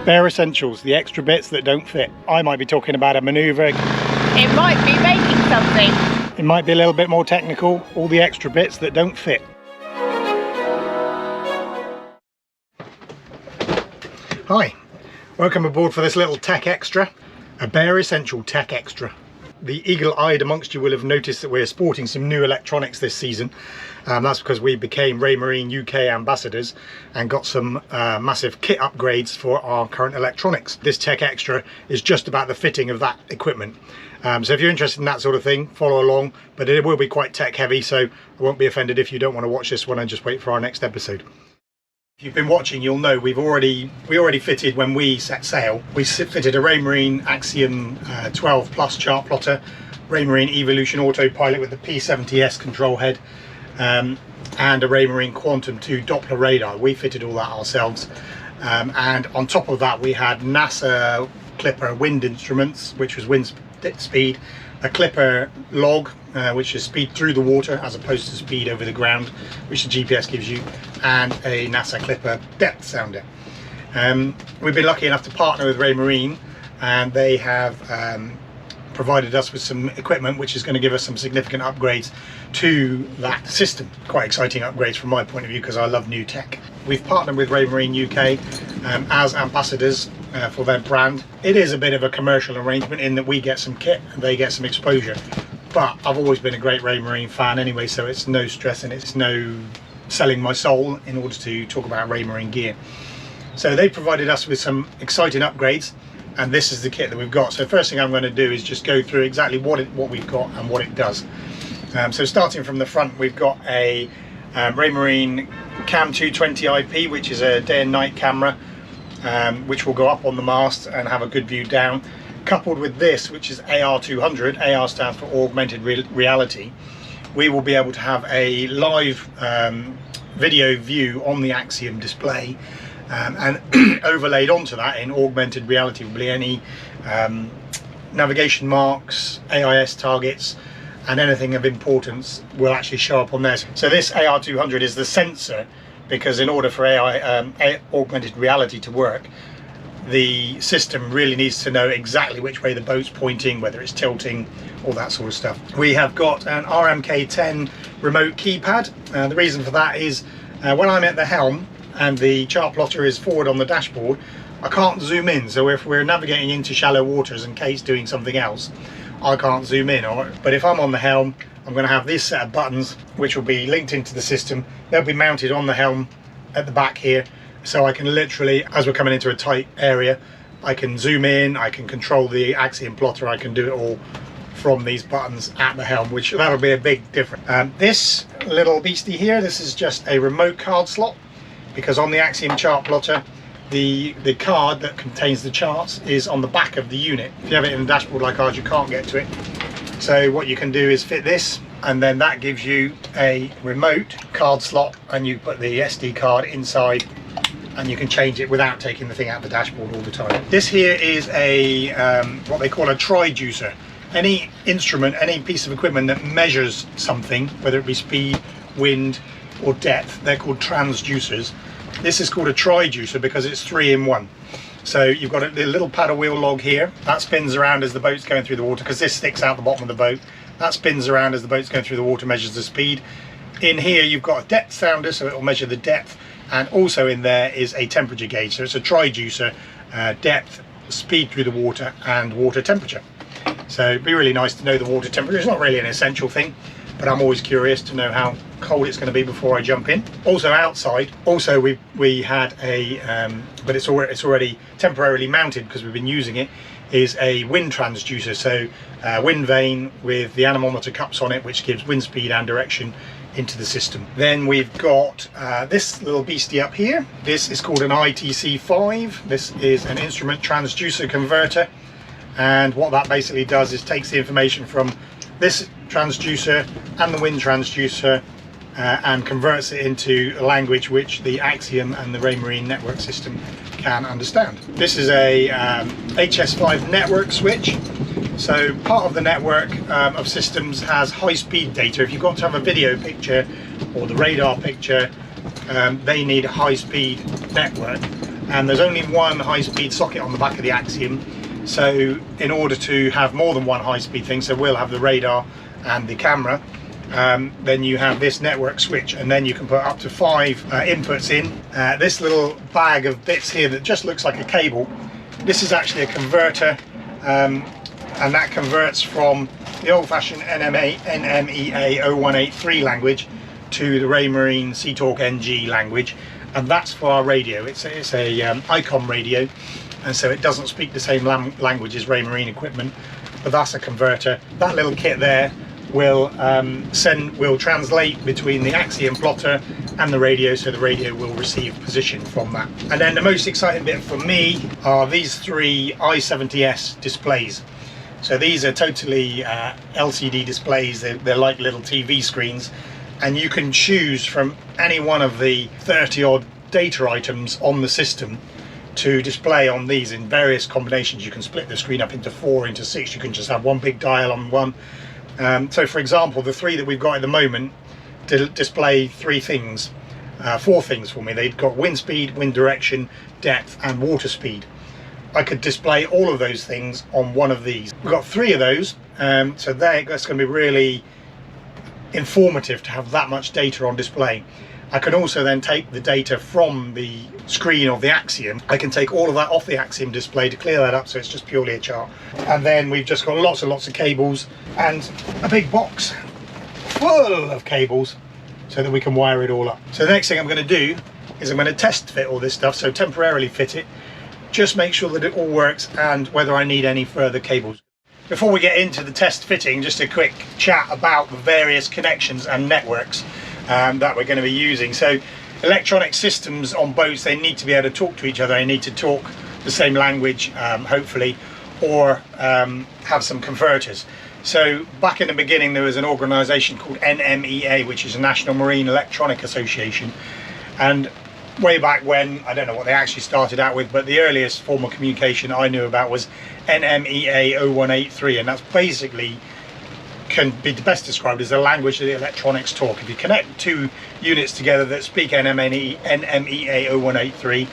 Bare essentials, the extra bits that don't fit. I might be talking about a manoeuvre. It might be making something. It might be a little bit more technical. All the extra bits that don't fit. Hi, welcome aboard for this little tech extra. A bare essential tech extra. The eagle-eyed amongst you will have noticed that we're sporting some new electronics this season. That's because we became RaymarineUK ambassadors and got some massive kit upgrades for our current electronics. This tech extra is just about the fitting of that equipment. So if you're interested in that sort of thing, follow along, but it will be quite tech heavy, so I won't be offended if you don't want to watch this one and just wait for our next episode. If you've been watching, you'll know we already fitted, when we set sail, we fitted a Raymarine Axiom 12 Plus Chartplotter, Raymarine Evolution Autopilot with the P70S control head, and a Raymarine Quantum 2 Doppler radar. We fitted all that ourselves, and on top of that we had NASA Clipper wind instruments, which was wind speed, a Clipper log, which is speed through the water as opposed to speed over the ground, which the GPS gives you, and a NASA Clipper depth sounder. We've been lucky enough to partner with Raymarine, and they have provided us with some equipment which is going to give us some significant upgrades to that system. Quite exciting upgrades from my point of view, because I love new tech. We've partnered with RaymarineUK as ambassadors for their brand. It is a bit of a commercial arrangement in that we get some kit and they get some exposure, but I've always been a great Raymarine fan anyway, so it's no stress and it's no selling my soul in order to talk about Raymarine gear. So they provided us with some exciting upgrades, and this is the kit that we've got. So first thing I'm going to do is just go through exactly what we've got and what it does. So starting from the front, we've got a Raymarine Cam 220 IP, which is a day and night camera, which will go up on the mast and have a good view down, coupled with this, which is AR200. AR stands for augmented reality. We will be able to have a live video view on the Axiom display, and overlaid onto that in augmented reality will be any navigation marks, AIS targets, and anything of importance will actually show up on there. So this AR200 is the sensor, because in order for augmented reality to work, the system really needs to know exactly which way the boat's pointing, whether it's tilting, all that sort of stuff. We have got an RMK10 remote keypad. The reason for that is when I'm at the helm and the chart plotter is forward on the dashboard, I can't zoom in. So if we're navigating into shallow waters and Kate's doing something else, I can't zoom in. But if I'm on the helm, I'm going to have this set of buttons which will be linked into the system. They'll be mounted on the helm at the back here, so I can literally, as we're coming into a tight area, I can zoom in, I can control the Axiom plotter, I can do it all from these buttons at the helm, which that'll be a big difference. This little beastie here, this is just a remote card slot, because on the Axiom Chartplotter, the card that contains the charts is on the back of the unit. If you have it in a dashboard like ours, you can't get to it. So what you can do is fit this, and then that gives you a remote card slot, and you put the SD card inside and you can change it without taking the thing out of the dashboard all the time. This here is a what they call a triducer. Any instrument, any piece of equipment that measures something, whether it be speed, wind or depth, they're called transducers. This is called a triducer because it's 3 in 1. So you've got a little paddle wheel log here that spins around as the boat's going through the water, because this sticks out the bottom of the boat. That spins around as the boat's going through the water, measures the speed. In here you've got a depth sounder, so it will measure the depth, and also in there is a temperature gauge. So it's a triducer, depth, speed through the water and water temperature. So it'd be really nice to know the water temperature. It's not really an essential thing, but I'm always curious to know how cold it's going to be before I jump in. Also outside, we had a, but it's already temporarily mounted because we've been using it, is a wind transducer. So wind vane with the anemometer cups on it, which gives wind speed and direction into the system. Then we've got this little beastie up here. This is called an ITC5. This is an instrument transducer converter, and what that basically does is takes the information from this transducer and the wind transducer and converts it into a language which the Axiom and the Raymarine network system can understand. This is a HS5 network switch. So part of the network of systems has high-speed data. If you've got to have a video picture or the radar picture, they need a high-speed network. and there's only one high-speed socket on the back of the Axiom. So in order to have more than one high-speed thing, so we'll have the radar and the camera, then you have this network switch, and then you can put up to 5 inputs in. This little bag of bits here that just looks like a cable, this is actually a converter, and that converts from the old-fashioned NMEA 0183 language to the Raymarine SeaTalk NG language, and that's for our radio. It's a ICOM radio, and so it doesn't speak the same language as Raymarine equipment, but that's a converter. That little kit there will translate between the Axiom plotter and the radio, so the radio will receive position from that. And then the most exciting bit for me are these 3 i70S displays. So these are totally LCD displays. They're like little TV screens, and you can choose from any one of the 30 odd data items on the system to display on these in various combinations. You can split the screen up into 4, into 6. You can just have one big dial on one. So for example, the 3 that we've got at the moment display 4 things for me. They've got wind speed, wind direction, depth and water speed. I could display all of those things on one of these. We've got 3 of those, so that's going to be really informative to have that much data on display. I can also then take the data from the screen of the Axiom. I can take all of that off the Axiom display to clear that up, so it's just purely a chart. And then we've just got lots and lots of cables and a big box full of cables so that we can wire it all up. So the next thing I'm going to do is I'm going to test fit all this stuff, so temporarily fit it, just make sure that it all works and whether I need any further cables. Before we get into the test fitting, just a quick chat about the various connections and networks that we're going to be using. So electronic systems on boats, they need to be able to talk to each other. They need to talk the same language, hopefully, or have some converters. So back in the beginning, there was an organization called NMEA, which is a National Marine Electronic Association, and way back when, I don't know what they actually started out with, but the earliest form of communication I knew about was NMEA 0183, and that's basically can be best described as the language that the electronics talk. If you connect 2 units together that speak NMEA 0183,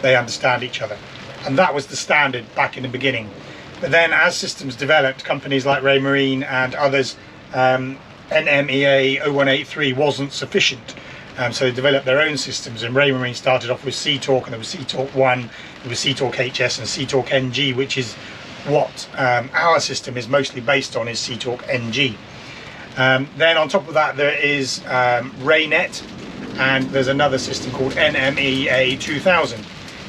they understand each other, and that was the standard back in the beginning. But then as systems developed, companies like Raymarine and others, NMEA 0183 wasn't sufficient. So they developed their own systems, and Raymarine started off with SeaTalk, and there was SeaTalk 1, there was SeaTalk HS and SeaTalk NG, which is what our system is mostly based on, is SeaTalk NG. Then on top of that there is Raynet, and there's another system called NMEA 2000.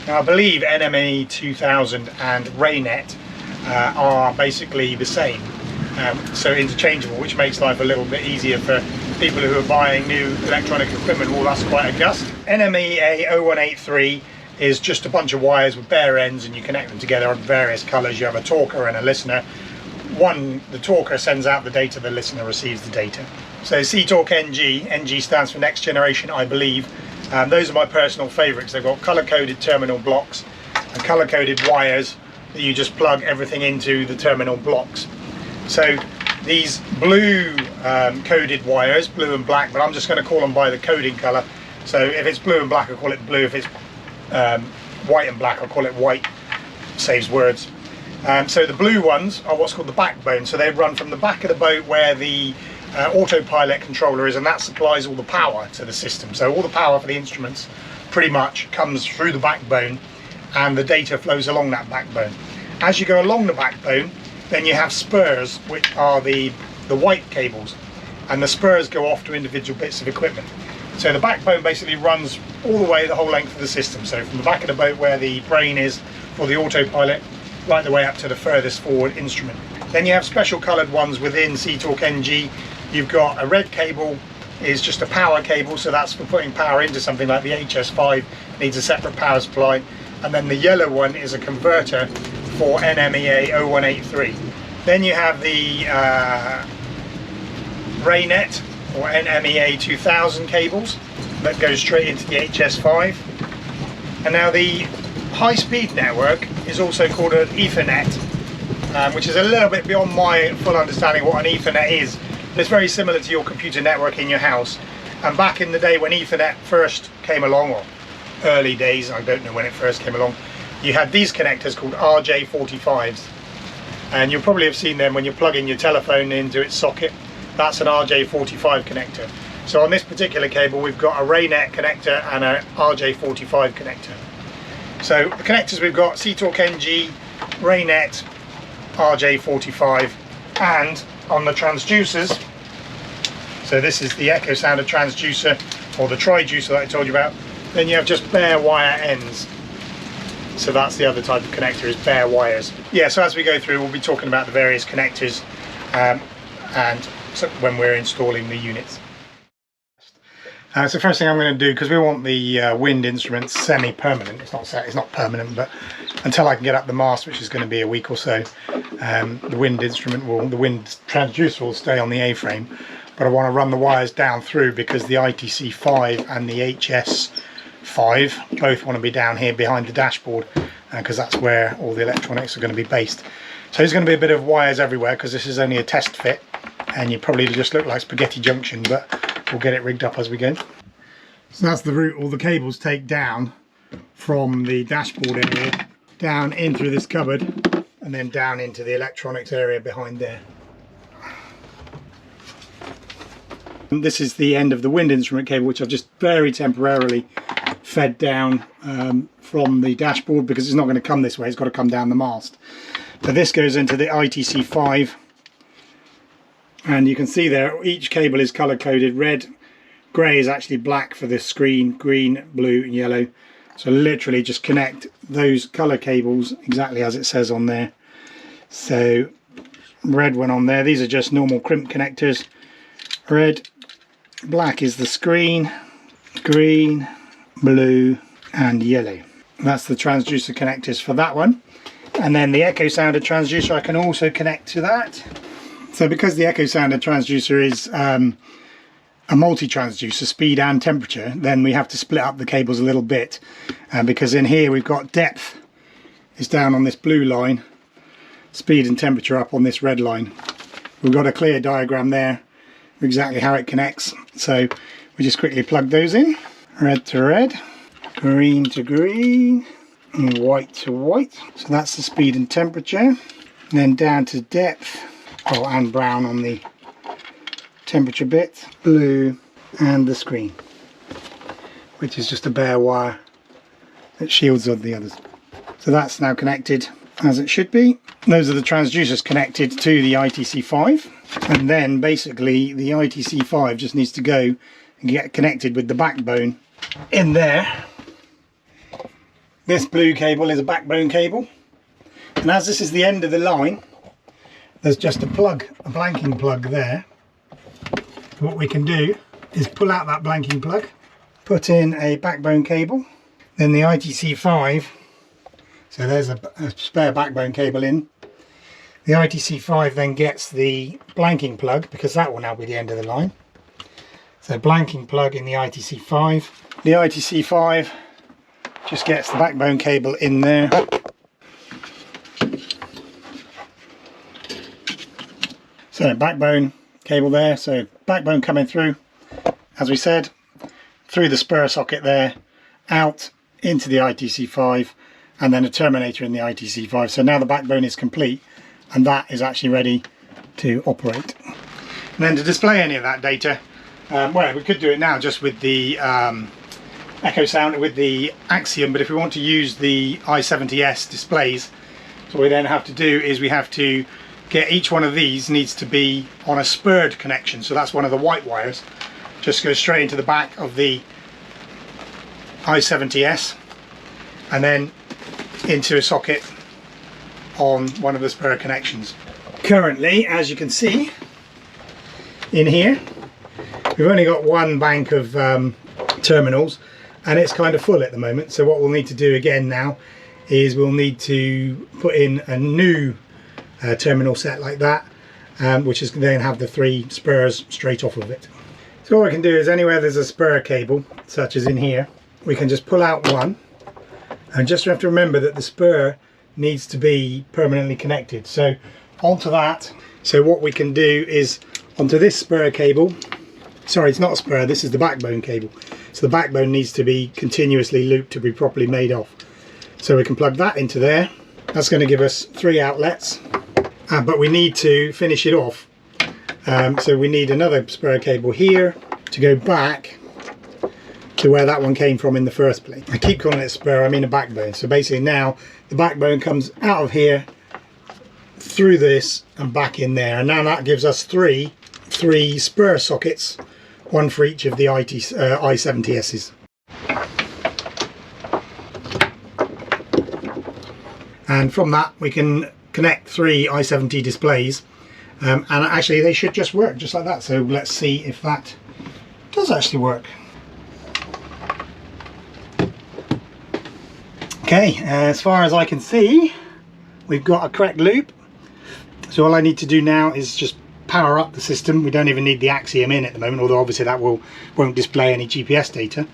Now I believe NMEA 2000 and Raynet are basically the same, so interchangeable, which makes life a little bit easier for people who are buying new electronic equipment. Well, that's quite a gust. NMEA 0183 is just a bunch of wires with bare ends, and you connect them together on various colours. You have a talker and a listener. The talker sends out the data, the listener receives the data. So SeaTalk NG stands for Next Generation, I believe. Those are my personal favourites. They've got colour-coded terminal blocks and colour-coded wires that you just plug everything into the terminal blocks. So these blue coded wires, blue and black, but I'm just going to call them by the coding colour. So if it's blue and black, I'll call it blue. If it's white and black, I'll call it white. Saves words. So the blue ones are what's called the backbone. So they run from the back of the boat where the autopilot controller is, and that supplies all the power to the system. So all the power for the instruments pretty much comes through the backbone, and the data flows along that backbone. As you go along the backbone, then you have spurs, which are the white cables, and the spurs go off to individual bits of equipment. So the backbone basically runs all the way, the whole length of the system. So from the back of the boat where the brain is for the autopilot, right the way up to the furthest forward instrument. Then you have special coloured ones within SeaTalk NG. You've got a red cable, is just a power cable, so that's for putting power into something like the HS5, needs a separate power supply. And then the yellow one is a converter for NMEA 0183. Then you have the Raynet or NMEA 2000 cables that go straight into the HS5. And now the high-speed network is also called an Ethernet, which is a little bit beyond my full understanding what an Ethernet is. But it's very similar to your computer network in your house. And back in the day when Ethernet first came along, or early days, I don't know when it first came along, you had these connectors called RJ45s, and you'll probably have seen them when you're plugging your telephone into its socket. That's an RJ45 connector. So on this particular cable we've got a Raynet connector and a RJ45 connector. So the connectors we've got SeaTalk NG, Raynet, RJ45, and on the transducers, so this is the echo sounder transducer or the triducer that I told you about, then you have just bare wire ends. So that's the other type of connector, is bare wires. Yeah, so as we go through we'll be talking about the various connectors and so when we're installing the units. So first thing I'm going to do, because we want the wind instrument semi-permanent, it's not permanent, but until I can get up the mast, which is going to be a week or so, the wind transducer will stay on the A-frame, but I want to run the wires down through because the ITC5 and the HS5 both want to be down here behind the dashboard, because that's where all the electronics are going to be based. So there's going to be a bit of wires everywhere because this is only a test fit, and you probably just look like spaghetti junction, but we'll get it rigged up as we go. So that's the route all the cables take down from the dashboard area, down in through this cupboard, and then down into the electronics area behind there. And this is the end of the wind instrument cable, which I've just very temporarily fed down from the dashboard, because it's not going to come this way, it's got to come down the mast. So this goes into the ITC5, and you can see there each cable is color coded. Red, grey is actually black for the screen, green, blue and yellow. So literally just connect those color cables exactly as it says on there. So red one on there, these are just normal crimp connectors. Red, black is the screen, green, blue and yellow. That's the transducer connectors for that one. And then the echo sounder transducer I can also connect to that. So because the echo sounder transducer is a multi-transducer, speed and temperature, then we have to split up the cables a little bit, because in here we've got depth is down on this blue line, speed and temperature up on this red line. We've got a clear diagram there of exactly how it connects, so we just quickly plug those in. Red to red, green to green and white to white. So that's the speed and temperature, and then down to depth, oh, and brown on the temperature bit, blue and the screen, which is just a bare wire that shields all the others. So that's now connected as it should be. Those are the transducers connected to the ITC5, and then basically the ITC5 just needs to go and get connected with the backbone in there. This blue cable is a backbone cable, and as this is the end of the line, there's just a plug, a blanking plug there. What we can do is pull out that blanking plug, put in a backbone cable, then the ITC5, so there's a spare backbone cable in. The ITC5 then gets the blanking plug, because that will now be the end of the line. So blanking plug in the ITC5. The ITC5 just gets the backbone cable in there. So backbone cable there, so backbone coming through, as we said, through the spur socket there, out into the ITC5, and then a terminator in the ITC5. So now the backbone is complete, and that is actually ready to operate. And then to display any of that data, well, we could do it now just with the echo sounder, with the Axiom, but if we want to use the i70S displays, so what we then have to do is we have to get each one of these needs to be on a spurred connection. So that's one of the white wires, just goes straight into the back of the i70S and then into a socket on one of the spur connections. Currently, as you can see in here, we've only got one bank of terminals, and it's kind of full at the moment. So what we'll need to do again now is we'll need to put in a new terminal set like that, which is going to then have the 3 spurs straight off of it. So what we can do is anywhere there's a spur cable, such as in here, we can just pull out one, and just have to remember that the spur needs to be permanently connected. So onto that, so what we can do is onto this spur cable, sorry, it's not a spur, this is the backbone cable. So the backbone needs to be continuously looped to be properly made off. So we can plug that into there. That's going to give us 3 outlets, but we need to finish it off. So we need another spur cable here to go back to where that one came from in the first place. I keep calling it spur, I mean a backbone. So basically now the backbone comes out of here, through this and back in there, and now that gives us three spur sockets, one for each of the i70Ss. And from that we can connect 3 i70 displays, and actually they should just work just like that. So let's see if that does actually work. Okay, as far as I can see, we've got a correct loop. So all I need to do now is just power up the system. We don't even need the Axiom in at the moment, although obviously that won't display any GPS data.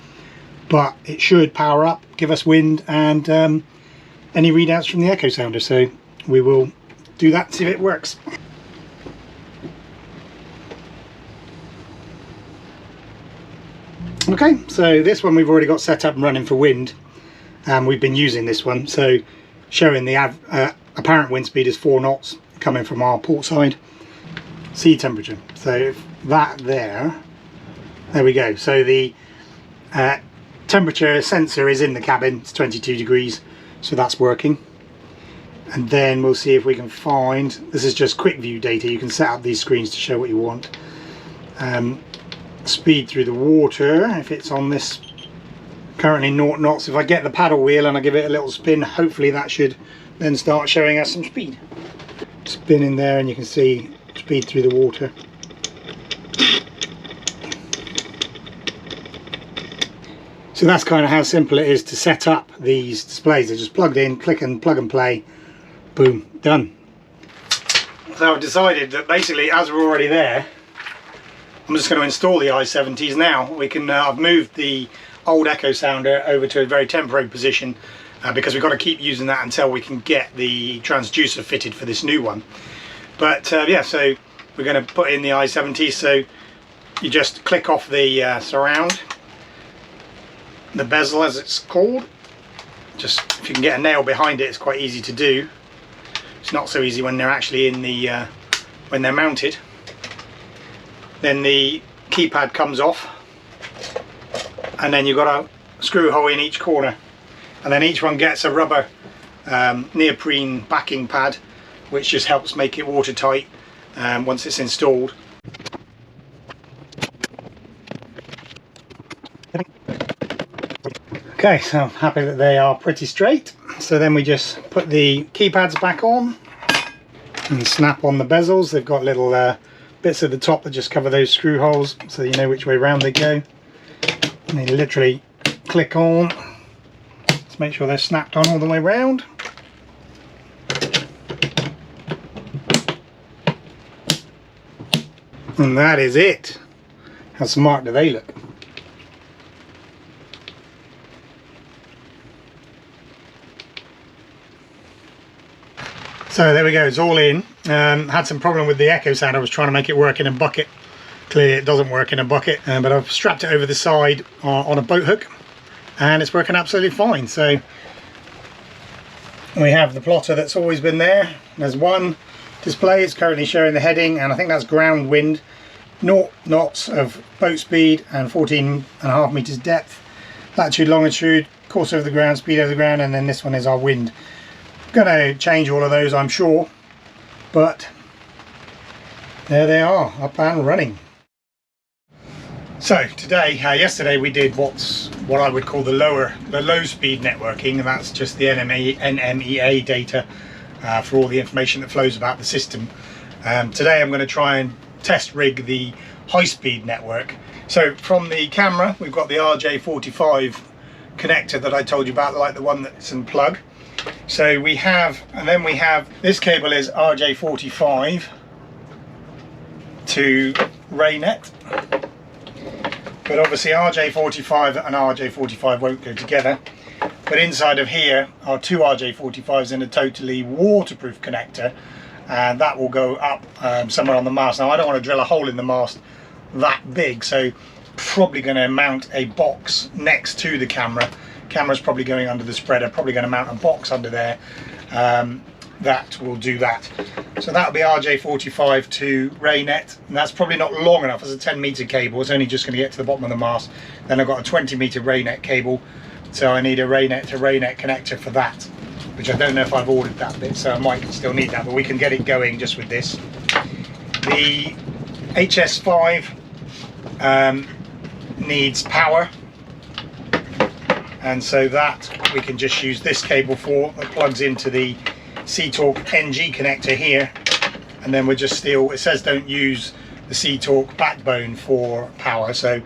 But it should power up, give us wind and any readouts from the echo sounder. So we will do that, see if it works. Okay, so this one we've already got set up and running for wind. We've been using this one, so showing the apparent wind speed is 4 knots coming from our port side. Sea temperature, so that there we go. So the temperature sensor is in the cabin, it's 22 degrees, so that's working. And then we'll see if we can find, this is just quick view data, you can set up these screens to show what you want. Speed through the water, if it's on this, currently 0 knots. If I get the paddle wheel and I give it a little spin, hopefully that should then start showing us some speed. Spin in there and you can see speed through the water. So that's kind of how simple it is to set up these displays. They're just plugged in, click and plug and play, boom, done. So I've decided that basically, as we're already there, I'm just going to install the i70s now. We can, I've moved the old echo sounder over to a very temporary position because we've got to keep using that until we can get the transducer fitted for this new one. But yeah, so we're going to put in the i70s. So you just click off the surround, the bezel as it's called. Just if you can get a nail behind it, it's quite easy to do. It's not so easy when they're actually in the when they're mounted. Then the keypad comes off, and then you've got a screw hole in each corner, and then each one gets a rubber neoprene backing pad, which just helps make it watertight once it's installed. Okay, so I'm happy that they are pretty straight. So then we just put the keypads back on and snap on the bezels. They've got little bits at the top that just cover those screw holes, so you know which way round they go. And they literally click on. Let's make sure they're snapped on all the way round. And that is it. How smart do they look? So there we go, it's all in. Had some problem with the echo sound. I was trying to make it work in a bucket. Clearly it doesn't work in a bucket, but I've strapped it over the side on a boat hook and it's working absolutely fine. So we have the plotter that's always been there. There's one display, it's currently showing the heading, and I think that's ground wind, 0 knots of boat speed and 14.5 meters depth, latitude, longitude, course over the ground, speed over the ground, and then this one is our wind. Going to change all of those, I'm sure, but there they are, up and running. So today, yesterday we did what I would call the low speed networking, and that's just the NMEA data for all the information that flows about the system. Today I'm going to try and test rig the high speed network. So from the camera we've got the RJ45 connector that I told you about, like the one that's in plug. So we have, and then we have, this cable is RJ45 to Raynet, but obviously RJ45 and RJ45 won't go together. But inside of here are 2 RJ45s and a totally waterproof connector, and that will go up somewhere on the mast. Now I don't want to drill a hole in the mast that big, so probably going to mount a box next to the camera. Camera's probably going under the spreader, probably going to mount a box under there. That will do that. So that'll be RJ45 to Raynet, and that's probably not long enough as a 10-meter cable. It's only just going to get to the bottom of the mast. Then I've got a 20-meter Raynet cable, so I need a Raynet to Raynet connector for that, which I don't know if I've ordered that bit, so I might still need that, but we can get it going just with this. The HS5 needs power, and so that we can just use this cable for. It plugs into the SeaTalk NG connector here, and then we're just steal, it says don't use the SeaTalk backbone for power, so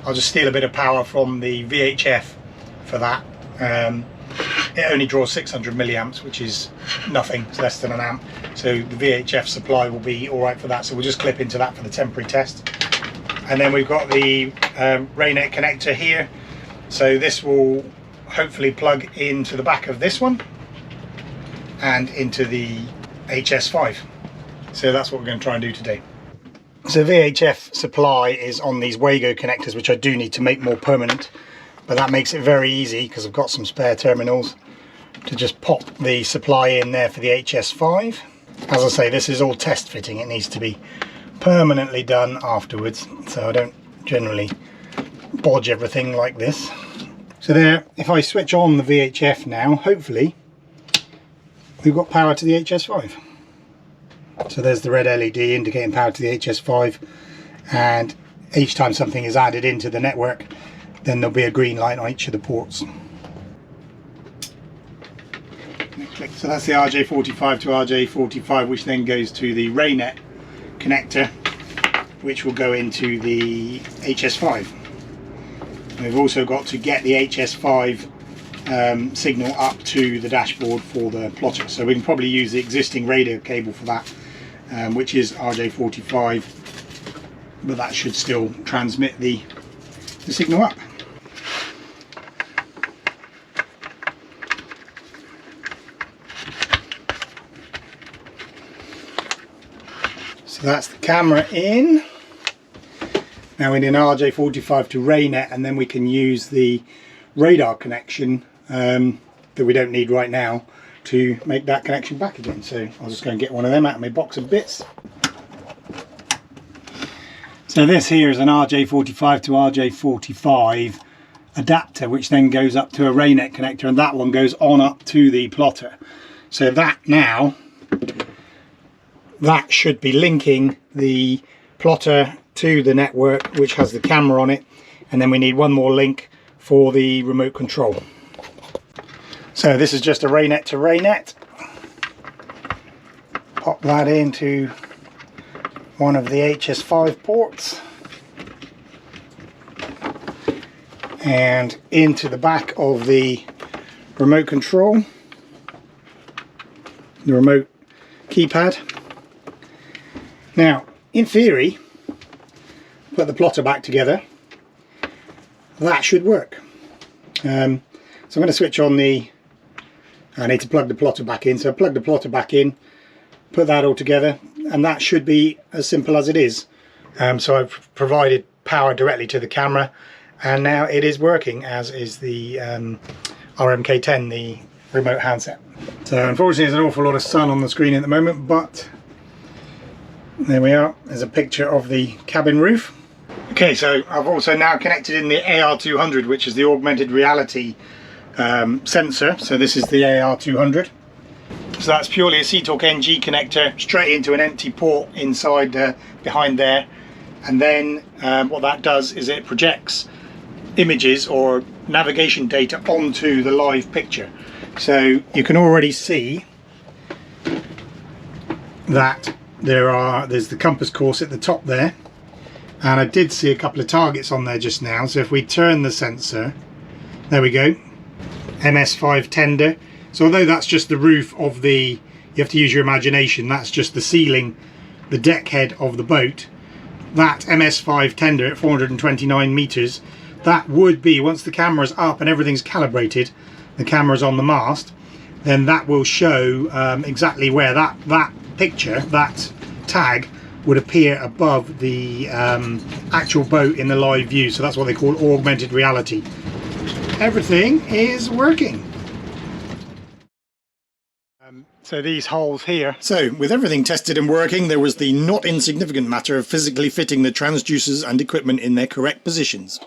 I'll just steal a bit of power from the VHF for that. It only draws 600 milliamps, which is nothing, it's less than an amp, so the VHF supply will be alright for that, so we'll just clip into that for the temporary test. And then we've got the Raynet connector here, so this will hopefully plug into the back of this one and into the HS5. So that's what we're going to try and do today. So VHF supply is on these Wago connectors, which I do need to make more permanent, but that makes it very easy because I've got some spare terminals to just pop the supply in there for the HS5. As I say, this is all test fitting. It needs to be permanently done afterwards, so I don't generally bodge everything like this. So there, if I switch on the VHF now, hopefully we've got power to the HS5. So there's the red LED indicating power to the HS5, and each time something is added into the network, then there'll be a green light on each of the ports. So that's the RJ45 to RJ45, which then goes to the Raynet connector, which will go into the HS5. We've also got to get the HS5 signal up to the dashboard for the plotter, so we can probably use the existing radio cable for that, which is RJ45, but that should still transmit the signal up. So that's the camera in. Now we need an RJ45 to Raynet, and then we can use the radar connection that we don't need right now to make that connection back again. So I'll just go and get one of them out of my box of bits. So this here is an RJ45 to RJ45 adapter, which then goes up to a Raynet connector, and that one goes on up to the plotter. So that now, that should be linking the plotter to the network, which has the camera on it, and then we need one more link for the remote control. So this is just a Raynet to Raynet. Pop that into one of the HS5 ports and into the back of the remote control, the remote keypad. Now, in theory, put the plotter back together, that should work. So I'm going to switch on the, I need to plug the plotter back in, so I plug the plotter back in, put that all together, and that should be as simple as it is. So I've provided power directly to the camera, and now it is working, as is the RMK10, the remote handset. So unfortunately there's an awful lot of sun on the screen at the moment, but there we are. There's a picture of the cabin roof. Okay, so I've also now connected in the AR200, which is the augmented reality sensor. So this is the AR200. So that's purely a SeaTalk NG connector straight into an empty port inside behind there, and then what that does is it projects images or navigation data onto the live picture. So you can already see that there's the compass course at the top there, and I did see a couple of targets on there just now. So if we turn the sensor, there we go, MS5 tender. So although that's just the roof of the, you have to use your imagination, that's just the ceiling, the deck head of the boat, that MS5 tender at 429 meters, that would be, once the camera's up and everything's calibrated, the camera's on the mast, then that will show exactly where that picture, that tag, would appear above the actual boat in the live view. So that's what they call augmented reality. Everything is working. So these holes here. So with everything tested and working, there was the not insignificant matter of physically fitting the transducers and equipment in their correct positions.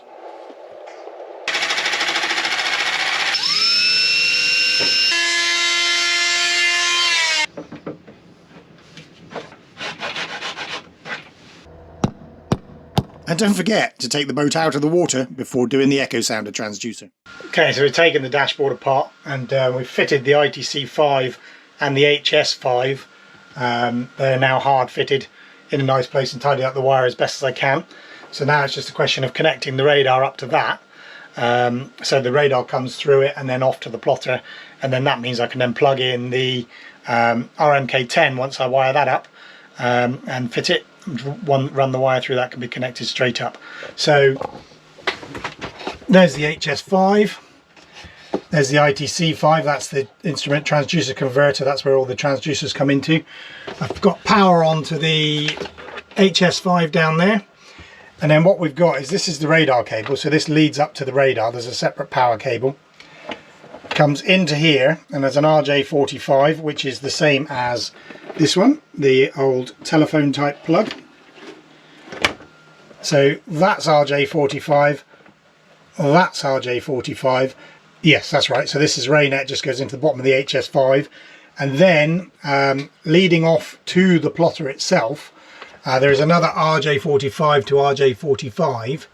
And don't forget to take the boat out of the water before doing the echo sounder transducer. Okay, so we've taken the dashboard apart and we've fitted the ITC5 and the HS5. They're now hard fitted in a nice place and tidied up the wire as best as I can. So now it's just a question of connecting the radar up to that. So the radar comes through it and then off to the plotter, and then that means I can then plug in the RMK10 once I wire that up and fit it. Run the wire through that, can be connected straight up. So there's the HS5, there's the ITC5, that's the instrument transducer converter, that's where all the transducers come into. I've got power onto the HS5 down there, and then what we've got is, this is the radar cable, so this leads up to the radar. There's a separate power cable, comes into here, and there's an RJ45 which is the same as this one, the old telephone type plug. So that's RJ45, that's RJ45, yes, that's right. So this is Raynet, just goes into the bottom of the HS5, and then leading off to the plotter itself, there is another RJ45 to RJ45,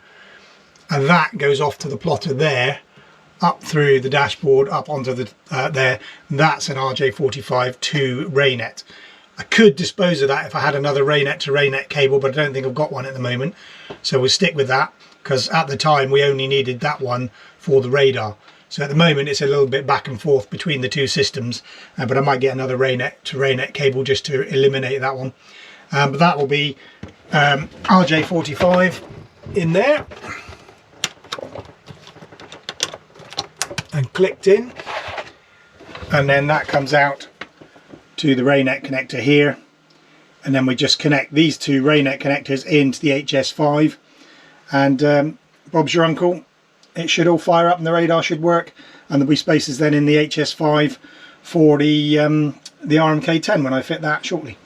and that goes off to the plotter there, up through the dashboard, up onto the there. That's an RJ45 to Raynet. I could dispose of that if I had another Raynet to Raynet cable, but I don't think I've got one at the moment. So we'll stick with that, because at the time we only needed that one for the radar. So at the moment it's a little bit back and forth between the two systems, but I might get another Raynet to Raynet cable just to eliminate that one. But that will be RJ45 in there and clicked in, and then that comes out to the Raynet connector here, and then we just connect these two Raynet connectors into the HS5, and Bob's your uncle, it should all fire up and the radar should work, and there'll be spaces then in the HS5 for the RMK10 when I fit that shortly.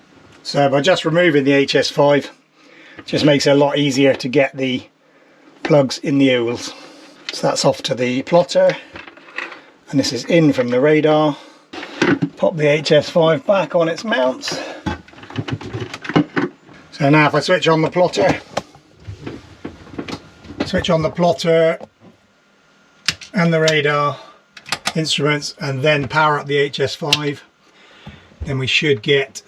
So by just removing the HS5, it just makes it a lot easier to get the plugs in the owls. So that's off to the plotter, and this is in from the radar. Pop the HS5 back on its mounts. So now if I switch on the plotter and the radar instruments, and then power up the HS5, then we should get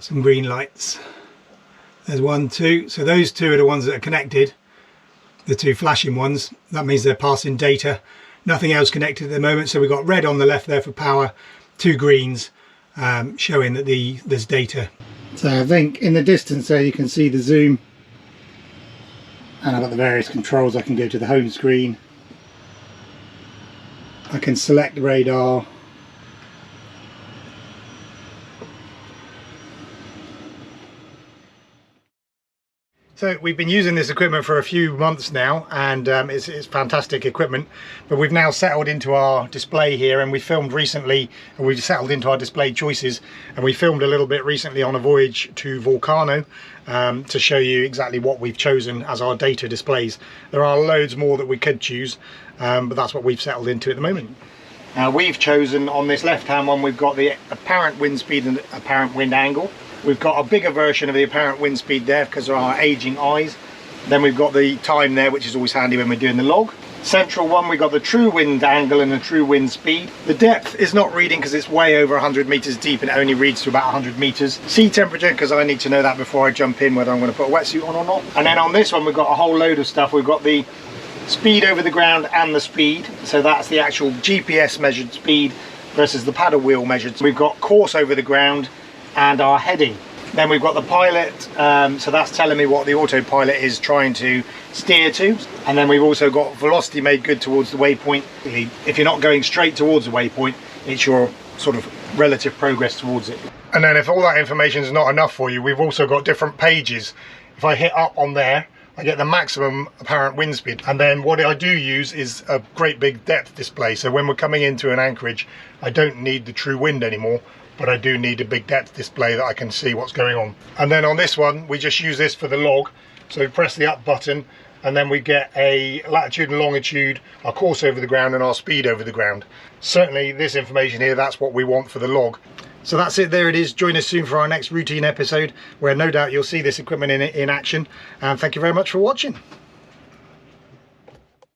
some green lights. There's 1, 2, so those two are the ones that are connected, the two flashing ones. That means they're passing data. Nothing else connected at the moment, so we've got red on the left there for power, 2 greens showing that there's data. So I think in the distance there you can see the zoom, and I've got the various controls. I can go to the home screen, I can select the radar, so we've been using this equipment for a few months now, and it's fantastic equipment, but we've now settled into our display here, and we filmed recently, and we've settled into our display choices, and we filmed a little bit recently on a voyage to Volcano to show you exactly what we've chosen as our data displays. There are loads more that we could choose, but that's what we've settled into at the moment. Now we've chosen, on this left hand one, we've got the apparent wind speed and apparent wind angle. We've got a bigger version of the apparent wind speed there because of our aging eyes. Then we've got the time there, which is always handy when we're doing the log. Central one, we've got the true wind angle and the true wind speed. The depth is not reading because it's way over 100 meters deep, and it only reads to about 100 meters. Sea temperature, because I need to know that before I jump in, whether I'm going to put a wetsuit on or not. And then on this one we've got a whole load of stuff. We've got the speed over the ground and the speed, so that's the actual GPS measured speed versus the paddle wheel measured. We've got course over the ground and our heading. Then we've got the pilot, so that's telling me what the autopilot is trying to steer to. And then we've also got velocity made good towards the waypoint. If you're not going straight towards the waypoint, it's your sort of relative progress towards it. And then if all that information is not enough for you, we've also got different pages. If I hit up on there, I get the maximum apparent wind speed. And then what I do use is a great big depth display. So when we're coming into an anchorage, I don't need the true wind anymore, but I do need a big depth display that I can see what's going on. And then on this one, we just use this for the log. So we press the up button, and then we get a latitude and longitude, our course over the ground and our speed over the ground. Certainly this information here, that's what we want for the log. So that's it, there it is. Join us soon for our next routine episode, where no doubt you'll see this equipment in action. And thank you very much for watching.